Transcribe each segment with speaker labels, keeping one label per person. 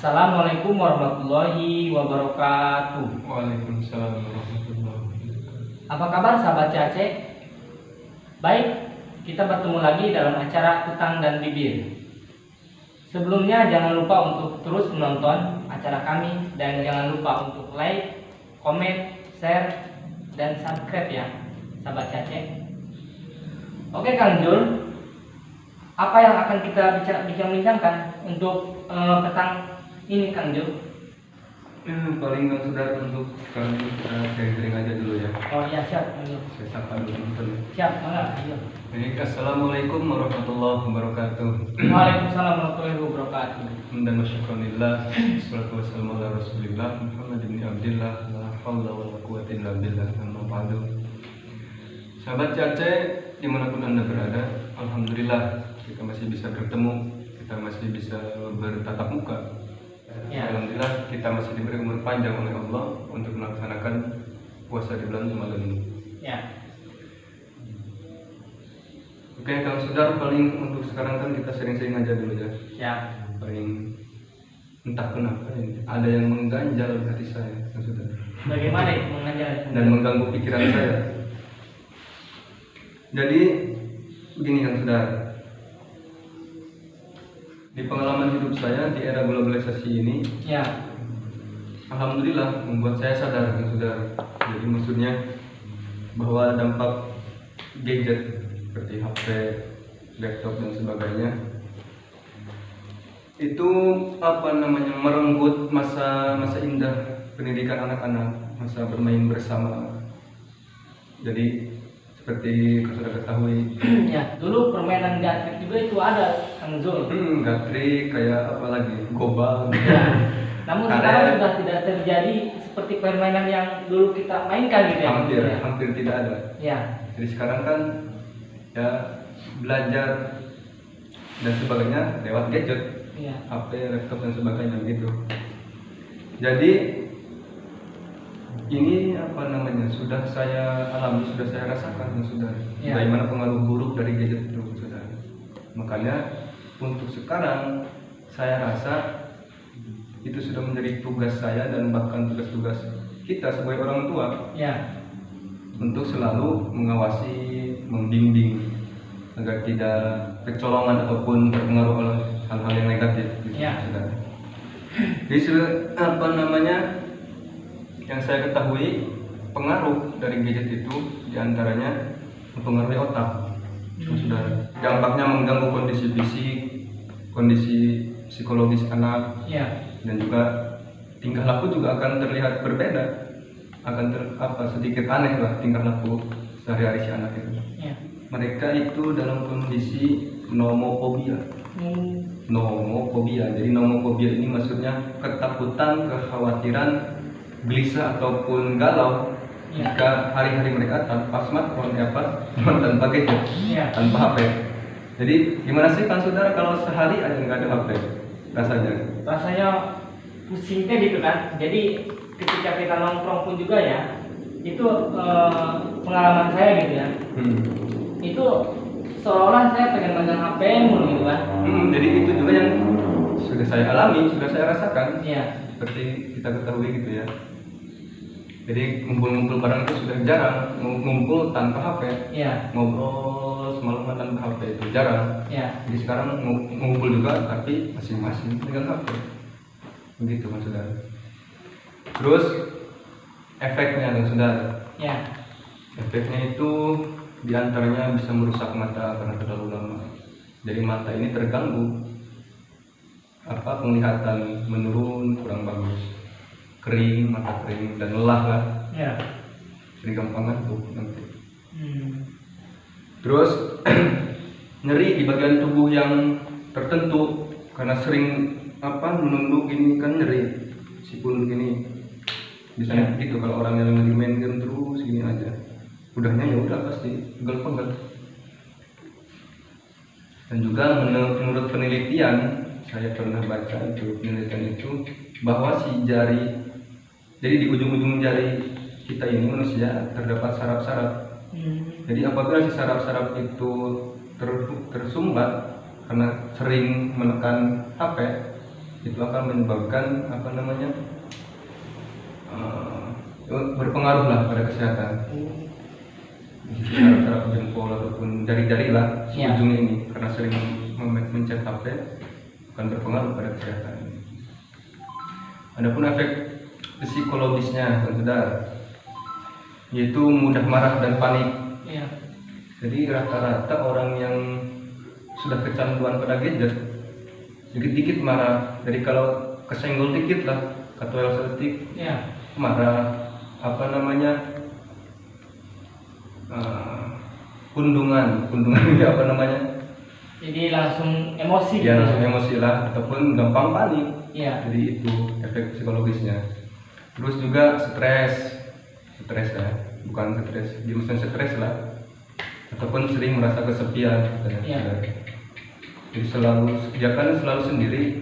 Speaker 1: Assalamualaikum warahmatullahi wabarakatuh.
Speaker 2: Waalaikumsalam warahmatullahi wabarakatuh.
Speaker 1: Apa kabar sahabat Cace? Baik, kita bertemu lagi dalam acara Utang dan Bibir. Sebelumnya jangan lupa untuk terus menonton acara kami dan jangan lupa untuk like, komen, share, dan subscribe ya sahabat Cace. Oke Kang Jul, apa yang akan kita bincang-bincangkan untuk petang ini Kang Jul?
Speaker 2: Paling Kang Sudar untuk kami sharing aja dulu ya.
Speaker 1: Oh iya siap Kang Jul.
Speaker 2: Saya sapa dulu nonton.
Speaker 1: Siap, mana Kang Jul?
Speaker 2: Baik, assalamualaikum warahmatullahi wabarakatuh.
Speaker 1: Waalaikumsalam warahmatullahi wabarakatuh.
Speaker 2: Dan masyukurillah, salatu wassalamu ala rasulillah Muhammad bin Abdillah, la haula wala quwwata illa billah, amma ba'du. Sahabat Cace, dimanapun Anda berada, alhamdulillah kita masih bisa bertemu, kita masih bisa bertatap muka.
Speaker 1: Ya.
Speaker 2: Alhamdulillah kita masih diberi umur panjang oleh Allah untuk melaksanakan puasa di bulan Ramadan ini.
Speaker 1: Ya.
Speaker 2: Oke, Kang Sudar, paling untuk sekarang kan kita sering-sering aja dulu ya.
Speaker 1: Ya.
Speaker 2: Paling entah kenapa ini ada yang mengganjal di hati saya, Kang Sudar.
Speaker 1: Bagaimana itu mengajar
Speaker 2: Dan mengganggu pikiran saya. Jadi begini Kang Sudar. Di pengalaman hidup saya di era globalisasi ini,
Speaker 1: Ya.
Speaker 2: alhamdulillah membuat saya sadar Kang Sudar. Jadi maksudnya bahwa dampak gadget seperti HP, laptop dan sebagainya itu merenggut masa indah pendidikan anak-anak, masa bermain bersama. Jadi seperti Kang Sudar ketahui,
Speaker 1: Ya, dulu permainan gatrik juga itu ada Kang Zul.
Speaker 2: gatrik kayak apa lagi, gobang.
Speaker 1: Ya. Namun
Speaker 2: Ada.
Speaker 1: sekarang sudah tidak terjadi seperti permainan yang dulu kita mainkan gitu ya. Kang Zul, ya.
Speaker 2: hampir tidak ada.
Speaker 1: Ya.
Speaker 2: Jadi sekarang kan ya belajar dan sebagainya lewat gadget,
Speaker 1: Ya.
Speaker 2: HP, laptop dan sebagainya gitu. Jadi ini sudah saya alami, sudah saya rasakan, sudah
Speaker 1: Ya.
Speaker 2: bagaimana pengaruh buruk dari gadget itu, sudah. Makanya untuk sekarang saya rasa itu sudah menjadi tugas saya dan bahkan tugas-tugas kita sebagai orang tua
Speaker 1: Ya.
Speaker 2: untuk selalu mengawasi, membimbing agar tidak kecolongan ataupun terpengaruh oleh hal-hal yang negatif gitu.
Speaker 1: Ya.
Speaker 2: Jadi yang saya ketahui pengaruh dari gadget itu diantaranya mempengaruhi otak. Sudah dampaknya mengganggu kondisi fisik, kondisi psikologis anak,
Speaker 1: Ya.
Speaker 2: dan juga tingkah laku juga akan terlihat berbeda, akan sedikit aneh lah tingkah laku sehari-hari si anak itu.
Speaker 1: Ya.
Speaker 2: Mereka itu dalam kondisi nomofobia. Nomofobia. Jadi nomofobia ini maksudnya ketakutan, kekhawatiran, gelisah ataupun galau
Speaker 1: Ya.
Speaker 2: jika hari-hari mereka tanpa smartphone, tanpa gadget,
Speaker 1: Ya.
Speaker 2: tanpa HP. Jadi gimana sih Kang Saudara kalau sehari aja nggak ada HP rasanya?
Speaker 1: Rasanya pusingnya gitu kan. Jadi ketika kita nongkrong pun juga ya, itu pengalaman saya gitu ya. Itu seolah-olah saya pengen megang HP mulu gitu kan.
Speaker 2: Jadi itu juga yang sudah saya alami, sudah saya rasakan.
Speaker 1: Iya.
Speaker 2: Seperti kita ketahui gitu ya. Jadi ngumpul-ngumpul bareng itu sudah jarang, ngumpul tanpa HP.
Speaker 1: Iya.
Speaker 2: Ngobrol semalaman tanpa HP itu jarang.
Speaker 1: Iya.
Speaker 2: Jadi sekarang ngumpul juga tapi masing-masing dengan HP. Begitu Mas Saudara. Terus efeknya Mas Saudara.
Speaker 1: Iya.
Speaker 2: Efeknya itu diantaranya bisa merusak mata karena terlalu lama. Jadi mata ini terganggu, penglihatan menurun, kurang bagus, kering, mata kering dan lelah lah.
Speaker 1: Iya.
Speaker 2: Jadi gampang ngantuk nanti. Terus nyeri di bagian tubuh yang tertentu karena sering menunduk gini kan nyeri, sipun gini. Biasanya gitu kalau orang yang lagi main game terus gini aja. Udahnya ya udah pasti pegel-pegel. Dan juga menurut penelitian, saya pernah baca itu penelitian itu bahwa si jari, jadi di ujung-ujung jari kita ini manusia terdapat saraf-saraf. Jadi apabila si saraf-saraf itu tersumbat karena sering menekan HP, itu akan menyebabkan berpengaruh lah pada kesehatan. Saraf jempol ataupun jari-jari lah ujungnya ini, karena sering mencet HP akan berpengaruh pada kesehatan. Adapun efek psikologisnya sudah, yaitu mudah marah dan panik. Jadi rata-rata orang yang sudah kecanduan pada gadget dikit-dikit marah. Jadi kalau kesenggol dikit lah, katanya sedetik marah, kundungan
Speaker 1: jadi langsung emosi
Speaker 2: ya, langsung emosi lah, ataupun gampang panik. Jadi itu efek psikologisnya. Terus juga stres ya, bukan stres, dimaksud stres lah, ataupun sering merasa kesepian katanya. Jadi dia kan selalu sendiri,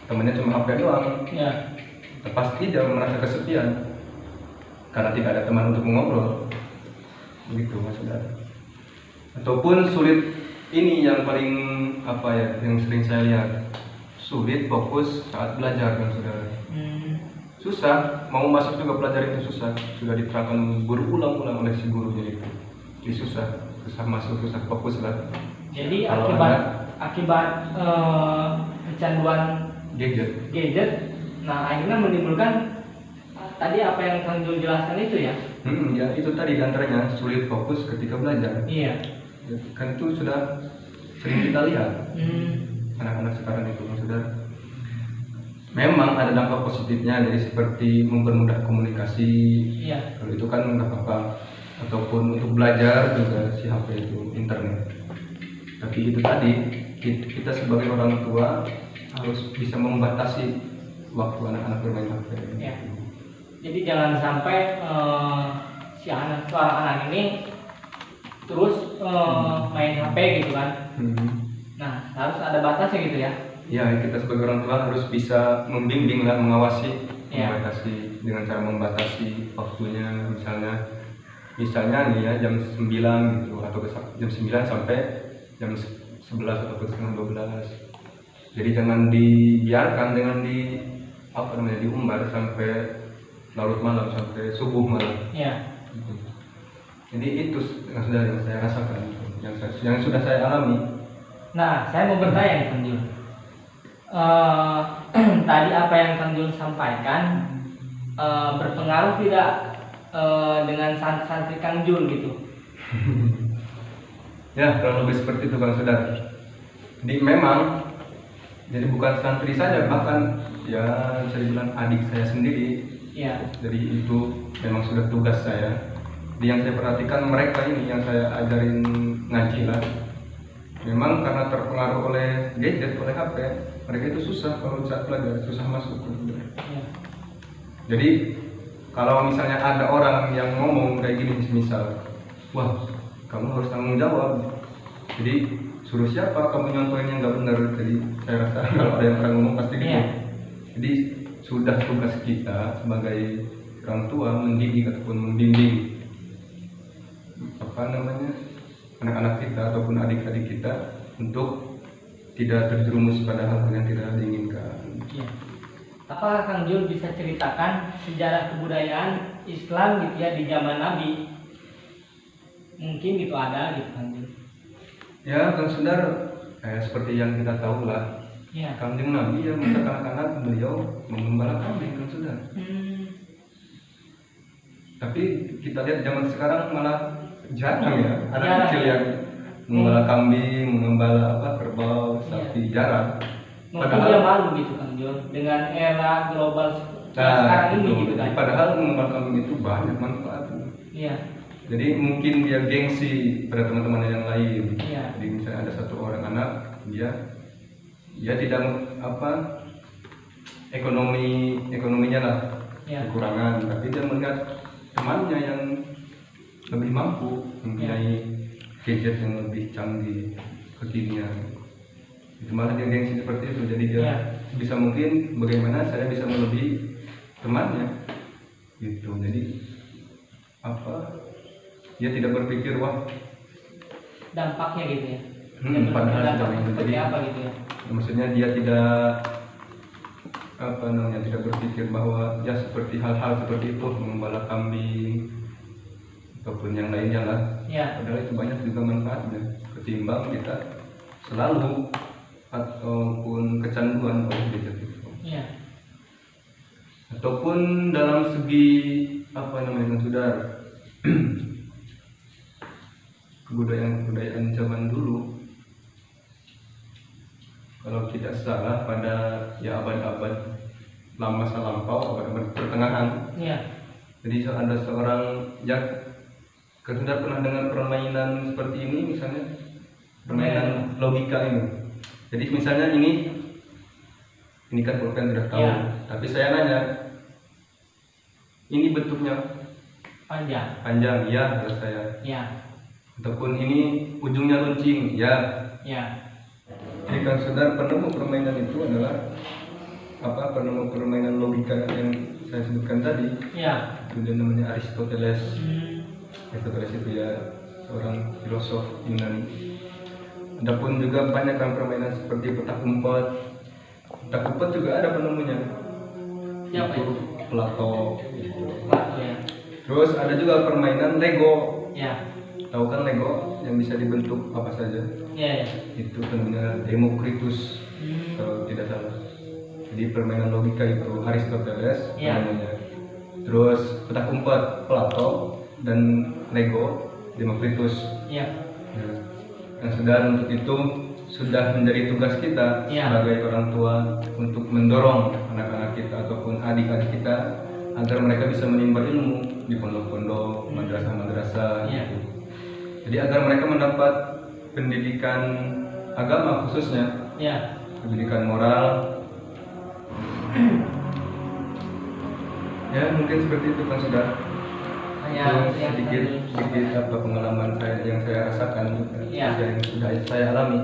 Speaker 2: temannya cuma HP doang. Pasti dia merasa kesepian karena tidak ada teman untuk mengobrol. Begitu Mas Saudara. Ataupun sulit, ini yang paling yang sering saya lihat, sulit fokus saat belajar kan Saudara. Susah, mau masuk juga belajar itu susah. Sudah diterangkan berulang-ulang oleh si gurunya itu. Jadi susah masuk, susah fokus lah.
Speaker 1: Jadi akibat kecanduan gadget, nah akhirnya menimbulkan tadi apa yang Kang Jul jelaskan itu ya?
Speaker 2: Ya itu tadi antaranya sulit fokus ketika belajar. Kan itu sudah sering kita lihat anak-anak sekarang itu sudah. Memang ada dampak positifnya, jadi seperti mempermudah komunikasi. Kalau itu kan nggak apa-apa. Ataupun untuk belajar juga si HP itu, internet. Tapi itu tadi kita sebagai orang tua harus bisa membatasi waktu anak-anak bermain HP.
Speaker 1: Jadi jangan sampai seorang anak ini terus main HP gitu kan. Nah harus ada batasnya gitu ya.
Speaker 2: Ya, kita sebagai orang tua harus bisa membimbing lah, mengawasi, membatasi dengan cara membatasi waktunya. Misalnya nih ya jam 9 gitu, atau jam 9 sampai jam 11 atau setengah 12. Jadi jangan dibiarkan diumbar sampai larut malam, sampai subuh malam. Jadi itu yang saya rasakan, yang sudah saya alami.
Speaker 1: Nah, saya mau bertanya nih Kang Jul. Tadi apa yang Kang Jul sampaikan berpengaruh tidak dengan santri Kang Jul gitu?
Speaker 2: Ya, kurang lebih seperti itu Kang Saudara. Jadi memang, jadi bukan santri saja, bahkan ya bisa dibilang adik saya sendiri. Jadi itu memang sudah tugas saya. Jadi yang saya perhatikan mereka ini, yang saya ajarin ngaji lah, memang karena terpengaruh oleh gadget, oleh HP, mereka itu susah kalau saat belajar, susah masuk. Jadi kalau misalnya ada orang yang ngomong kayak gini, misal, wah kamu harus tanggung jawab, jadi suruh siapa kamu nyontohin yang nggak benar. Jadi saya rasa kalau ada yang pernah ngomong pasti gitu. Jadi sudah tugas kita sebagai orang tua mendidik ataupun membimbing anak-anak kita ataupun adik-adik kita untuk tidak terjerumus pada hal-hal yang tidak diinginkan.
Speaker 1: Apakah Kang Jul bisa ceritakan sejarah kebudayaan Islam gitu ya di zaman Nabi? Mungkin gitu ada gitu Kang Jul.
Speaker 2: Ya Kang Sundar, seperti yang kita tahu lah, Kanjeng Nabi ya masa kanak-kanak beliau mengembala kambing Kang Sundar. Tapi kita lihat zaman sekarang malah jarang ya, anak kecil yang mengembala kambing, mengembala kerbau, sapi, jarang.
Speaker 1: Mungkin dia malu gitu Kang Jul dengan era global sekarang ini gitu kan.
Speaker 2: Padahal mengembala kambing itu banyak manfaatnya. Jadi mungkin dia gengsi pada teman-teman yang lain. Jadi misalnya ada satu orang anak, dia tidak ekonominya lah kekurangan, tapi dia melihat temannya yang lebih mampu mempunyai gadget yang lebih canggih kekinian. Itu malah dia gengsi seperti itu. Jadi dia bisa mungkin bagaimana saya bisa melebihi temannya gitu. Jadi dia tidak berpikir wah
Speaker 1: dampaknya gitu ya.
Speaker 2: Padahal sudah
Speaker 1: seperti apa gitu ya.
Speaker 2: Maksudnya dia tidak tidak berpikir bahwa ya seperti hal-hal seperti itu mengembala kambing ataupun yang lainnya lah.
Speaker 1: Ya.
Speaker 2: Padahal itu banyak juga manfaatnya ketimbang kita selalu ataupun kecanduan oleh gadget itu.
Speaker 1: Ya.
Speaker 2: Ataupun dalam segi saudara kebudayaan zaman dulu, kalau tidak salah pada ya abad-abad masa lampau, abad-abad pertengahan.
Speaker 1: Ya.
Speaker 2: Jadi ada seorang Anda pernah dengar permainan seperti ini, misalnya permainan logika ini. Jadi misalnya ini kan bukan sudah tahu,
Speaker 1: Ya.
Speaker 2: tapi saya nanya, ini bentuknya panjang, ya kata saya.
Speaker 1: Ya.
Speaker 2: Ataupun ini ujungnya runcing, ya.
Speaker 1: Ya.
Speaker 2: Jadi kan saudara, penemu permainan itu adalah penemu permainan logika yang saya sebutkan tadi.
Speaker 1: Ya.
Speaker 2: Itu dia namanya Aristoteles.
Speaker 1: Hmm.
Speaker 2: Aristoteles itu ya seorang filosof Yunani. Adapun juga banyak kan permainan seperti petak umpet. Petak umpet juga ada penemunya.
Speaker 1: Siapa itu?
Speaker 2: Plato. Gitu.
Speaker 1: Plato ya.
Speaker 2: Terus ada juga permainan Lego.
Speaker 1: Ya.
Speaker 2: Tahu kan Lego yang bisa dibentuk apa saja?
Speaker 1: Ya. Ya.
Speaker 2: Itu namanya Democritus. Kalau tidak salah. Jadi permainan logika itu Aristoteles namanya. Terus petak umpet Plato dan Lego Democritus.
Speaker 1: Ya.
Speaker 2: Nah, saudara, untuk itu sudah menjadi tugas kita sebagai orang tua untuk mendorong anak-anak kita ataupun adik-adik kita agar mereka bisa menimba ilmu di pondok-pondok, madrasah-madrasah. Gitu. Jadi agar mereka mendapat pendidikan agama khususnya, pendidikan moral. Ya mungkin seperti itu kan saudara. Sedikit pengalaman saya yang saya rasakan, yang sudah saya alami.